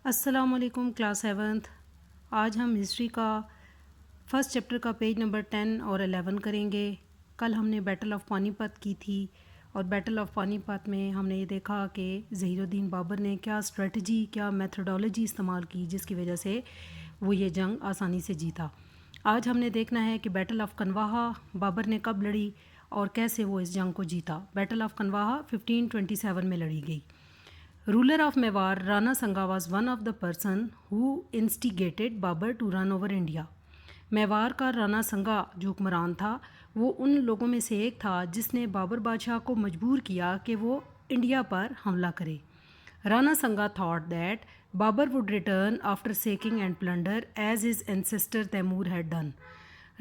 السلام علیکم class seventh. آج ہم ہسٹری کا فرسٹ چیپٹر کا پیج نمبر 10 اور 11 کریں گے. کل ہم نے بیٹل آف پانی پت کی تھی اور بیٹل آف پانی پت میں ہم نے یہ دیکھا کہ ظہیر الدین بابر نے کیا اسٹریٹجی کیا میتھڈولوجی استعمال کی جس کی وجہ سے وہ یہ جنگ آسانی سے جیتا. آج ہم نے دیکھنا ہے کہ بیٹل آف کنواہا بابر نے کب لڑی اور کیسے وہ اس جنگ کو جیتا. بیٹل آف کنواہا 1527 میں لڑی گئی. Ruler of Mewar, Rana Sangha was one of the person who instigated Babur to run over India. Mewar کا رانا سنگا جو حکمران تھا وہ ان لوگوں میں سے ایک تھا جس نے بابر بادشاہ کو مجبور کیا کہ وہ انڈیا پر حملہ کرے. رانا سنگا thought that Babur would return after sacking and plunder as his ancestor Taimur had done.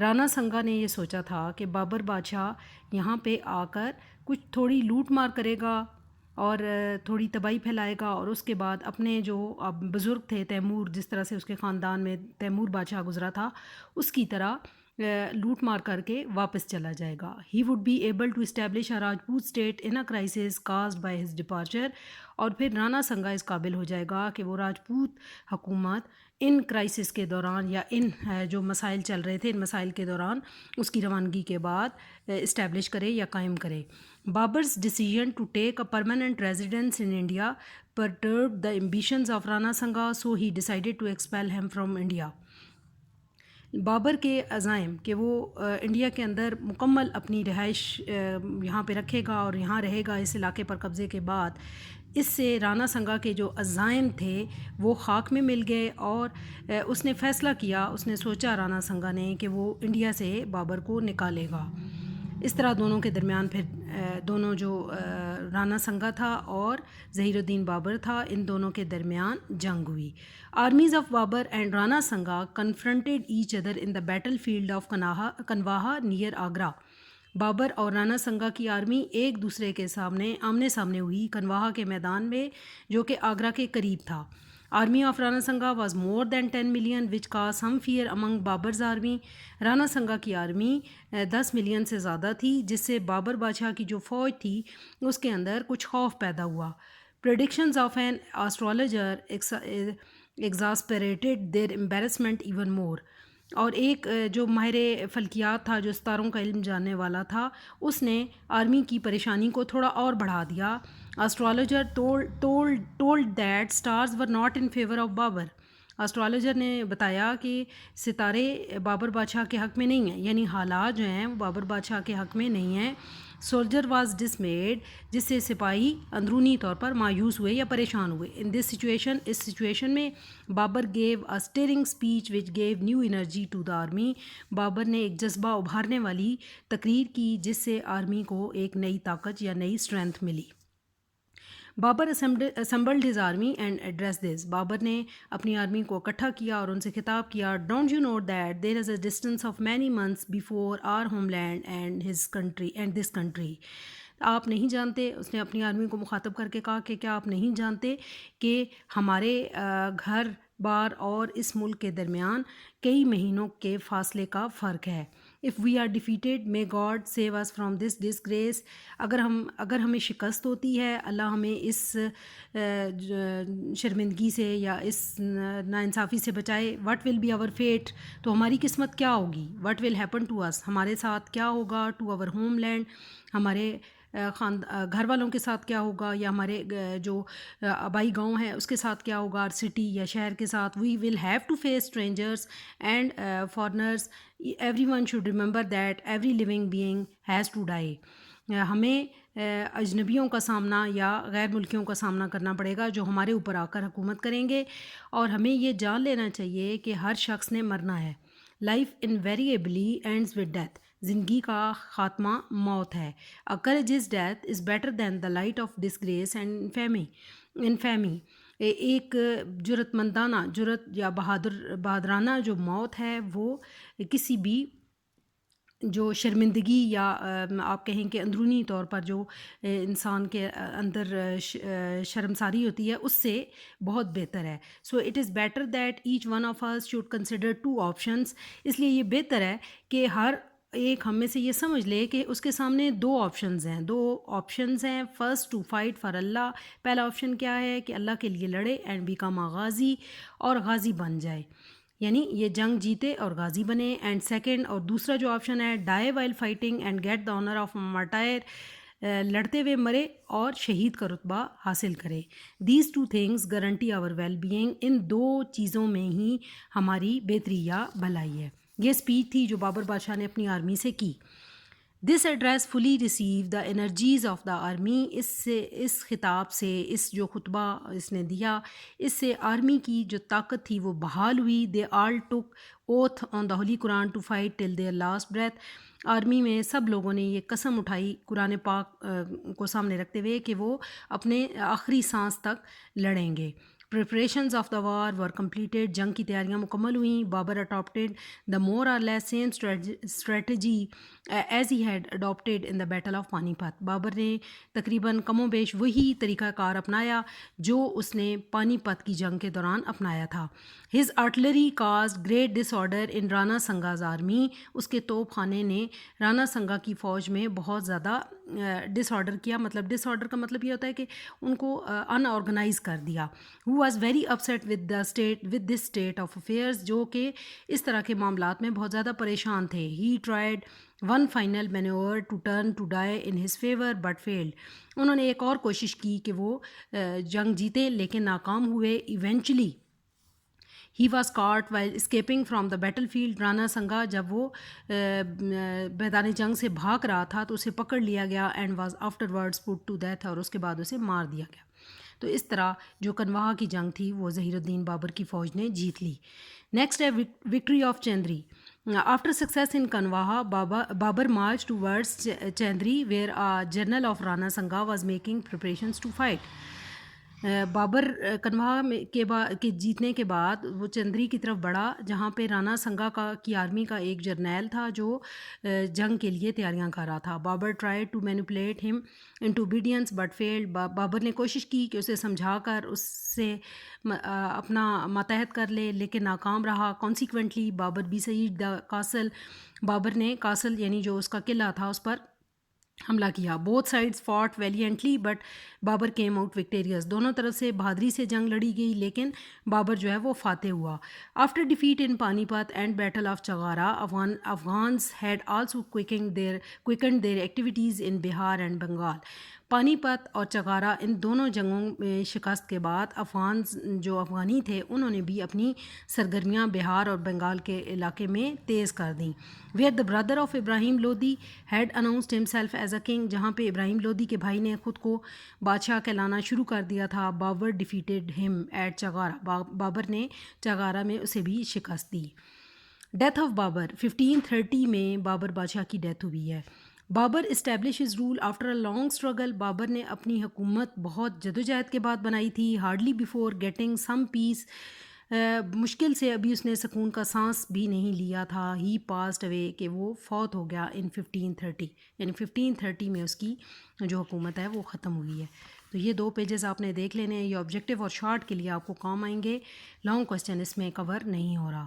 Rana سنگا نے یہ سوچا تھا کہ بابر بادشاہ یہاں پہ آ کر کچھ تھوڑی لوٹ مار کرے گا اور تھوڑی تباہی پھیلائے گا اور اس کے بعد اپنے جو بزرگ تھے تیمور، جس طرح سے اس کے خاندان میں تیمور بادشاہ گزرا تھا، اس کی طرح لوٹ مار کر کے واپس چلا جائے گا. He would be able to establish a Rajput state in a crisis caused by his departure. اور پھر رانا سنگا اس قابل ہو جائے گا کہ وہ راجپوت حکومت ان کرائسس کے دوران یا ان جو مسائل چل رہے تھے ان مسائل کے دوران اس کی روانگی کے بعد اسٹیبلش کرے یا قائم کرے. Babur's decision to take a permanent residence in India perturbed the ambitions of Rana Sangha, so he decided to expel him from India. Babar کے عزائم کہ وہ انڈیا کے اندر مکمل اپنی رہائش یہاں پہ رکھے گا اور یہاں رہے گا اس علاقے پر قبضے کے بعد، اس سے رانا سنگا کے جو عزائم تھے وہ خاک میں مل گئے اور اس نے فیصلہ کیا، اس نے سوچا رانا سنگا نے کہ وہ انڈیا سے بابر کو نکالے گا. اس طرح دونوں کے درمیان پھر دونوں جو رانا سنگا تھا اور ظہیر الدین بابر تھا ان دونوں کے درمیان جنگ ہوئی. Armies of Babur and Rana Sanga confronted each other in the battlefield of Khanwa near Agra. Babur اور رانا سنگا کی آرمی ایک دوسرے کے سامنے آمنے سامنے ہوئی کنواہا کے میدان میں جو کہ آگرہ کے قریب تھا. Army of Rana Sanga was more then 10 million وچ کا سم فیئر امنگ بابرز آرمی. رانا سنگا کی آرمی 10 ملین سے زیادہ تھی جس سے بابر بادشاہ کی جو فوج تھی اس کے اندر کچھ خوف پیدا ہوا. Predictions of an astrologer exasperated their embarrassment even more. اور ایک جو ماہر فلکیات تھا جو ستاروں کا علم جاننے والا تھا اس نے آرمی کی پریشانی کو تھوڑا اور بڑھا دیا. Astrologer told that stars were not in favour of Babur. Astrologer نے بتایا کہ ستارے بابر بادشاہ کے حق میں نہیں ہیں، یعنی حالات جو ہیں وہ بابر بادشاہ کے حق میں نہیں ہیں. سولجر واز ڈسمیڈ جس سے سپاہی اندرونی طور پر مایوس ہوئے یا پریشان ہوئے. ان دس سچویشن اس سچویشن میں Babur gave a stirring speech which gave new energy to the army. Babur نے ایک جذبہ ابھارنے والی تقریر کی جس سے آرمی کو ایک نئی طاقت یا نئی اسٹرینتھ ملی. Babar assembled his army and address this. Babar نے اپنی آرمی کو اکٹھا کیا اور ان سے خطاب کیا. Don't you know that there is a distance of many months before our homeland and his country and this country. آپ نہیں جانتے، اس نے اپنی آرمی کو مخاطب کر کے کہا کہ کیا آپ نہیں جانتے کہ ہمارے گھر بار اور اس ملک کے درمیان کئی مہینوں کے فاصلے کا فرق ہے. If we are defeated may God save us from this disgrace. اگر ہمیں شکست ہوتی ہے اللہ ہمیں اس شرمندگی سے یا اس ناانصافی سے بچائے. What will be our fate, تو ہماری قسمت کیا ہوگی. What will happen to us, ہمارے ساتھ کیا ہوگا. ٹو آور ہوم لینڈ، ہمارے گھر والوں کے ساتھ کیا ہوگا یا ہمارے جو آبائی گاؤں ہے اس کے ساتھ کیا ہوگا، اور سٹی یا شہر کے ساتھ. We will have to face strangers and foreigners. Everyone should remember that every living being has to die. ہمیں اجنبیوں کا سامنا یا غیر ملکیوں کا سامنا کرنا پڑے گا جو ہمارے اوپر آ کر حکومت کریں گے، اور ہمیں یہ جان لینا چاہیے کہ ہر شخص نے مرنا ہے. Life invariably ends with death. زندگی کا خاتمہ موت ہے. A courageous death is better than the light of disgrace and infamy. ایک جرت مندانہ جرت یا بہادرانہ جو موت ہے وہ کسی بھی جو شرمندگی یا آپ کہیں کہ اندرونی طور پر جو انسان کے اندر شرمساری ہوتی ہے اس سے بہت بہتر ہے. So it is better that each one of us should consider two options. اس لیے یہ بہتر ہے کہ ہر ایک ہم میں سے یہ سمجھ لے کہ اس کے سامنے دو آپشنز ہیں. فرسٹ ٹو فائٹ فار اللہ. پہلا آپشن کیا ہے کہ اللہ کے لیے لڑے اینڈ بیکم غازی، اور غازی بن جائے، یعنی یہ جنگ جیتے اور غازی بنے. اینڈ سیکنڈ، اور دوسرا جو آپشن ہے، die while fighting and get the honour of martyr, لڑتے ہوئے مرے اور شہید کا رتبہ حاصل کرے. These two things guarantee our well being. ان دو چیزوں میں ہی ہماری بہتری یا بھلائی ہے. یہ اسپیچ تھی جو بابر بادشاہ نے اپنی آرمی سے کی. This address fully receive the energies of the army. اس خطاب سے، اس جو خطبہ اس نے دیا، اس سے آرمی کی جو طاقت تھی وہ بحال ہوئی. They all took oath on the holy Quran to fight till their last breath. Army میں سب لوگوں نے یہ قسم اٹھائی قرآن پاک کو سامنے رکھتے ہوئے کہ وہ اپنے آخری سانس تک لڑیں گے. Preparations of the war were completed. جنگ کی تیاریاں مکمل ہوئیں. Babur adopted the more or less same strategy as he had adopted in the battle of Panipat. Babar نے تقریباً کم و بیش وہی طریقہ کار اپنایا جو اس نے پانی پت کی جنگ کے دوران اپنایا تھا. His artillery caused great disorder in Rana Sanga's army. اس کے توپ خانے نے رانا سنگا کی فوج میں بہت زیادہ ڈس آرڈر کیا. ڈس آرڈر کا مطلب یہ ہوتا ہے کہ ان کو ان آرگنائز کر دیا. Who was very upset with this state of affairs. جو کہ اس طرح کے معاملات میں بہت زیادہ پریشان تھے. He tried one final manoeuvre to turn the tide in his favour but failed. انہوں نے ایک اور کوشش کی کہ وہ جنگ جیتے لیکن ناکام ہوئے. Eventually he was caught while escaping from the battlefield. Rana Sanga جب وہ میدان جنگ سے بھاگ رہا تھا تو اسے پکڑ لیا گیا. And was afterwards put to death. اور اس کے بعد اسے مار دیا گیا. تو اس طرح جو کنواہا کی جنگ تھی وہ ظہیر الدین بابر کی فوج نے جیت لی. نیکسٹ ہے victory of Chanderi. After success in Khanwa Babur march towards Chanderi where general of Rana Sanga was making preparations to fight. Babur Khanwa کے جیتنے کے بعد وہ چندری کی طرف بڑھا جہاں پہ رانا سنگا کی آرمی کا ایک جرنیل تھا جو جنگ کے لیے تیاریاں کر رہا تھا. بابر ٹرائی ٹو مینیپولیٹ ہم into obedience but field. Babar نے کوشش کی کہ اسے سمجھا کر اس سے اپنا ماتحت کر لے لیکن ناکام رہا. کانسیکوینٹلی بابر بسیج دا کاسل. بابر نے کاسل یعنی جو اس کا قلعہ تھا اس پر حملہ کیا. Both sides fought valiantly but Babur came out victorious. دونوں طرف سے بہادری سے جنگ لڑی گئی لیکن بابر جو ہے وہ فاتح ہوا. After defeat in Panipat and battle of چغارا Afghans had also quickened their activities in Bihar and Bengal. Panipat اور چغارا ان دونوں جنگوں میں شکست کے بعد افغانی تھے انہوں نے بھی اپنی سرگرمیاں بہار اور بنگال کے علاقے میں تیز کر دیں. Where the brother of Ibrahim Lodhi had announced himself as a king. جہاں پہ ابراہیم لودھی کے بھائی نے خود کو بادشاہ کہلانا شروع کر دیا تھا. بابر ڈیفیٹیڈ ہم ایٹ چغارا. بابر نے چغارا میں اسے بھی شکست دی. ڈیتھ آف بابر 1530 میں بابر بادشاہ کی ڈیتھ ہوئی ہے. Babur establish his rule after a long struggle. Babur نے اپنی حکومت بہت جدوجہد کے بعد بنائی تھی. Hardly before getting some peace. مشکل سے ابھی اس نے سکون کا سانس بھی نہیں لیا تھا. ہی پاسڈ اوے کہ وہ فوت ہو گیا ان 1530 یعنی 1530 میں اس کی جو حکومت ہے وہ ختم ہوئی ہے. تو یہ 2 پیجز آپ نے دیکھ لینے ہیں. یہ آبجیکٹیو اور شارٹ کے لیے آپ کو کام آئیں گے. لانگ کوسچن اس میں کور نہیں ہو رہا.